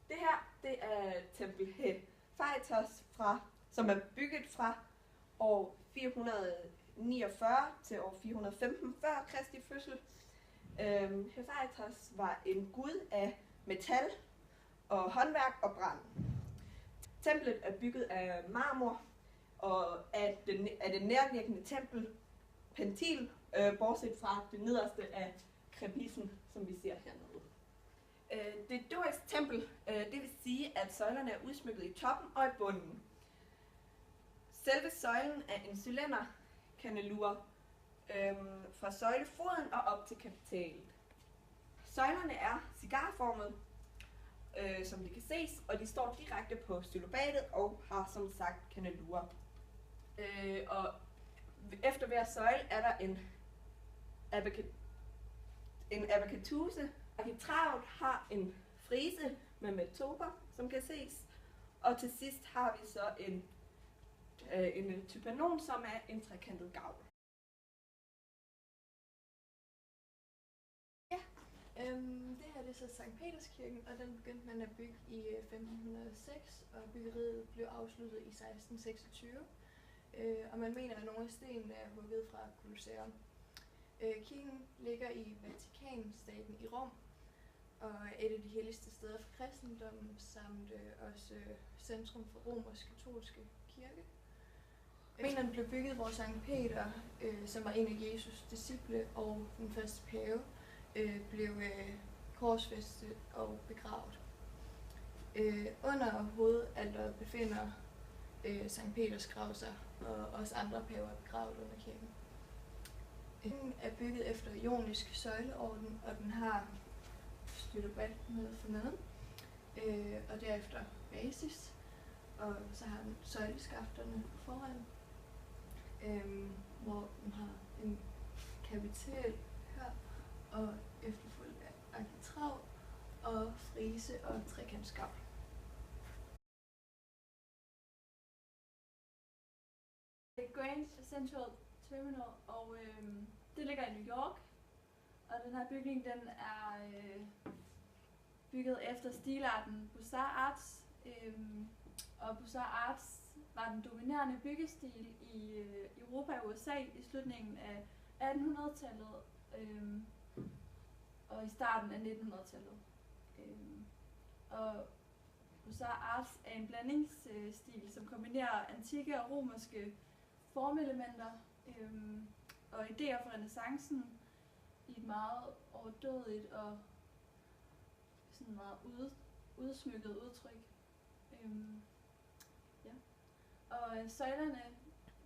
Det her, det er tempel Hephaistos, som er bygget fra år 449 til år 415 før Kristi fødsel. Hephaistos var en gud af metal og håndværk og brand. Templet er bygget af marmor og af det nærliggende tempel Pentil, bortset fra det nederste af krepisen, som vi ser hernede. Det er et dorisk tempel, det vil sige, at søjlerne er udsmykket i toppen og i bunden. Selve søjlen er en cylinderkannelur fra søjlefoden og op til kapitalen. Søjlerne er cigarformet, som det kan ses, og de står direkte på stylobatet og har som sagt kannelurer. Og efter hver søjle er der en abakatuse. Arkitravet har en frise med metoper, som kan ses. Og til sidst har vi så en tympanon, som er en trekantet gavl. Det her det er så Sankt Peterskirken, og den begyndte man at bygge i 1506, og byggeriet blev afsluttet i 1626. Og man mener, at nogle af stenene er hugget fra Colosseum. Kirken ligger i Vatikanstaten i Rom, og er et af de helligste steder for kristendommen, samt også centrum for romersk-katolske kirke. Den blev bygget, hvor Sankt Peter, som var en af Jesus' disciple og den første pave, blev korsfæstet og begravet. Under hovedalteret befinder Sankt Peters grav sig, og også andre paver er begravet under kirken. Den er bygget efter jonisk søjleorden, og den har stylobat nede for neden, og derefter basis, og så har den søjleskafterne foran, hvor den har en kapitel her, og efterfulgt af arkitrav og frise og trekantsgavl. Grand Central Terminal, og det ligger i New York, og den her bygning den er bygget efter stilarten Beaux Arts, og Beaux Arts var den dominerende byggestil i Europa og USA i slutningen af 1800-tallet og i starten af 1900-tallet. Og Beaux Arts er en blandingsstil, som kombinerer antikke og romerske formelementer og idéer fra renæssancen i et meget overdådigt og sådan meget udsmykket udtryk. Ja. Og søjlerne,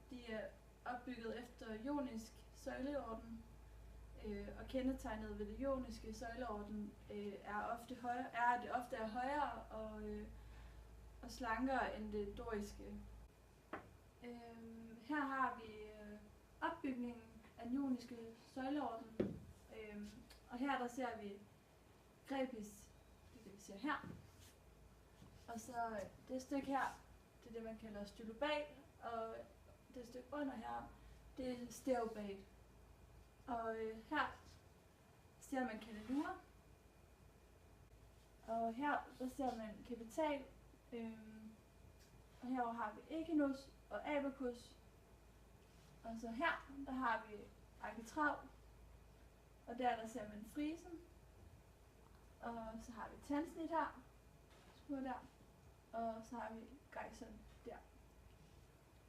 de er opbygget efter jonisk søjleorden, og kendetegnet ved det joniske søjleorden er at det ofte er højere og slankere end det doriske. Her har vi opbygningen af den joniske søjleorden, og her der ser vi krepis, det er det vi ser her, og så det stykke her, det er det man kalder stylobat, og det stykke under her, det er stereobat. Og her ser man kannelurer, og her der ser man kapital, og herovre har vi echinus og abacus, og så her der har vi arkitrav, og der ser man frisen, og så har vi tandsnit her, små der, og så har vi gejseren der.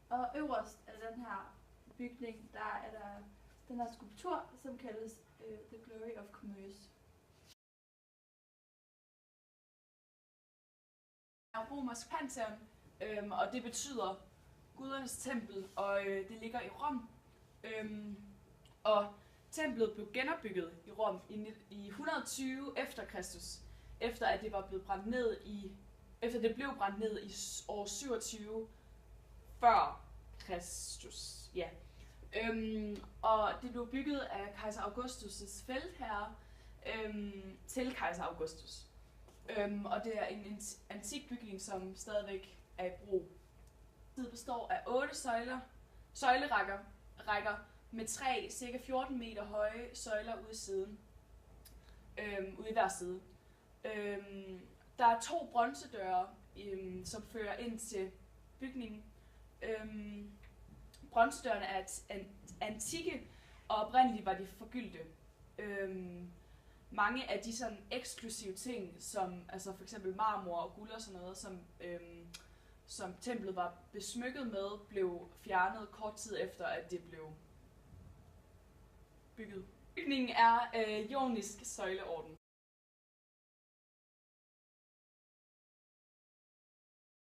Og øverst af den her bygning, der er der den her skulptur, som kaldes The Glory of Commerce. Er romersk Pantheon, og det betyder gudernes tempel, og det ligger i Rom. Og templet blev genopbygget i Rom i 120 efter Kristus, efter at det var blevet brændt ned efter det blev brændt ned i år 27 før Kristus. Ja. Og det blev bygget af kejser Augustus' feltherre til kejser Augustus. Og det er en antik bygning, som stadigvæk er i brug. Det består af 8 søjlerækker med 3 cirka 14 meter høje søjler ude i hver side. Der er 2 bronzedøre, som fører ind til bygningen. Bronzedørene er antikke, og oprindeligt var de forgyldte. Mange af de sådan eksklusive ting, som altså for eksempel marmor og guld og sådan noget, som templet var besmykket med, blev fjernet kort tid efter, at det blev bygget. Bygningen er jonisk søjleorden.